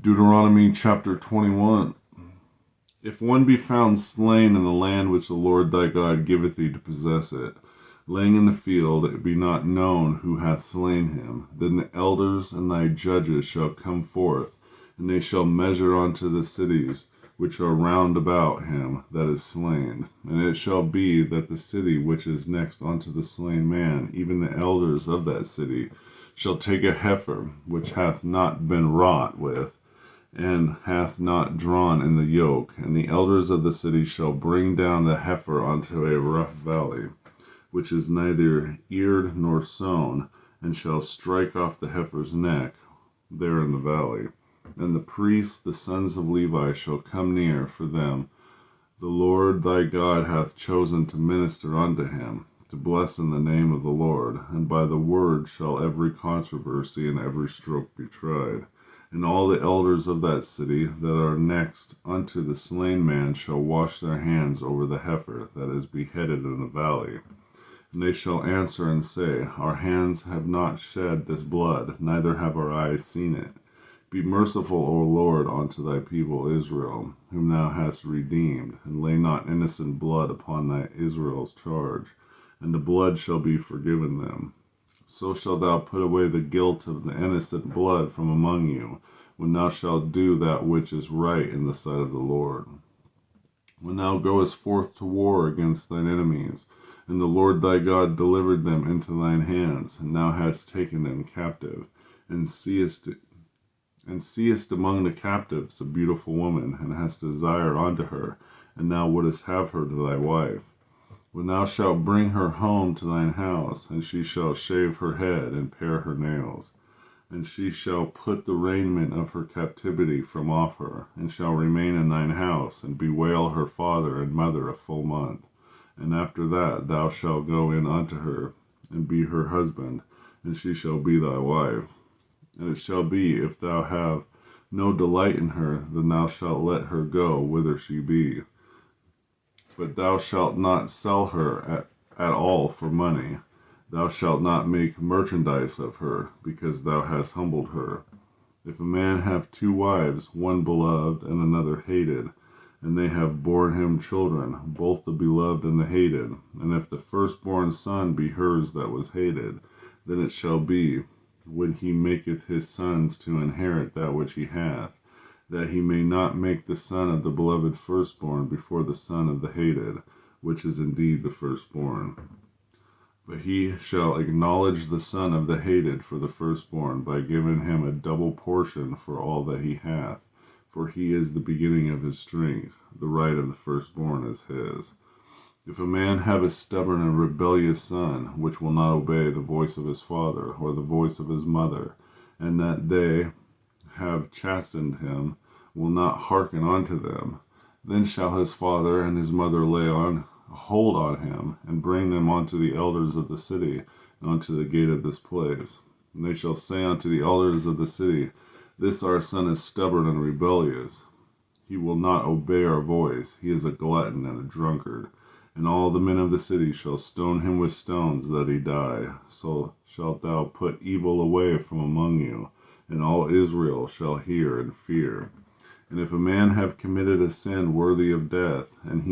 Deuteronomy chapter 21. If one be found slain in the land which the Lord thy God giveth thee to possess it, laying in the field, it be not known who hath slain him, then the elders and thy judges shall come forth, and they shall measure unto the cities which are round about him that is slain. And it shall be that the city which is next unto the slain man, even the elders of that city, shall take a heifer which hath not been wrought with, and hath not drawn in the yoke, and the elders of the city shall bring down the heifer unto a rough valley, which is neither eared nor sown, and shall strike off the heifer's neck there in the valley. And the priests, the sons of Levi, shall come near, for them the Lord thy God hath chosen to minister unto him, to bless in the name of the Lord. And by the word shall every controversy and every stroke be tried. And all the elders of that city that are next unto the slain man shall wash their hands over the heifer that is beheaded in the valley. And they shall answer and say, Our hands have not shed this blood, neither have our eyes seen it. Be merciful, O Lord, unto thy people Israel, whom thou hast redeemed, and lay not innocent blood upon thy Israel's charge, and the blood shall be forgiven them. So shalt thou put away the guilt of the innocent blood from among you, when thou shalt do that which is right in the sight of the Lord. When thou goest forth to war against thine enemies, and the Lord thy God delivered them into thine hands, and thou hast taken them captive, and seest among the captives a beautiful woman, and hast desire unto her, and thou wouldest have her to thy wife. When thou shalt bring her home to thine house, and she shall shave her head and pare her nails, and she shall put the raiment of her captivity from off her, and shall remain in thine house, and bewail her father and mother a full month. And after that thou shalt go in unto her, and be her husband, and she shall be thy wife. And it shall be, if thou have no delight in her, then thou shalt let her go whither she be. But thou shalt not sell her at all for money. Thou shalt not make merchandise of her, because thou hast humbled her. If a man have two wives, one beloved and another hated, and they have borne him children, both the beloved and the hated, and if the firstborn son be hers that was hated, then it shall be, when he maketh his sons to inherit that which he hath, that he may not make the son of the beloved firstborn before the son of the hated, which is indeed the firstborn. But he shall acknowledge the son of the hated for the firstborn, by giving him a double portion for all that he hath, for he is the beginning of his strength. The right of the firstborn is his. If a man have a stubborn and rebellious son, which will not obey the voice of his father, or the voice of his mother, and that they have chastened him, will not hearken unto them, then shall his father and his mother lay on hold on him, and bring them unto the elders of the city, and unto the gate of this place. And they shall say unto the elders of the city, This our son is stubborn and rebellious. He will not obey our voice. He is a glutton and a drunkard. And all the men of the city shall stone him with stones, that he die. So shalt thou put evil away from among you, and all Israel shall hear and fear. And if a man have committed a sin worthy of death, and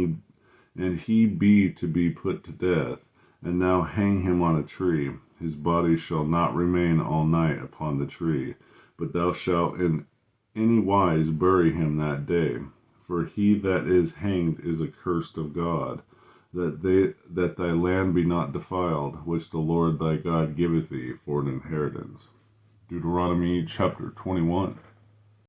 he be to be put to death, and thou hang him on a tree, his body shall not remain all night upon the tree, but thou shalt in any wise bury him that day. For he that is hanged is accursed of God, that thy land be not defiled, which the Lord thy God giveth thee for an inheritance. Deuteronomy chapter 21.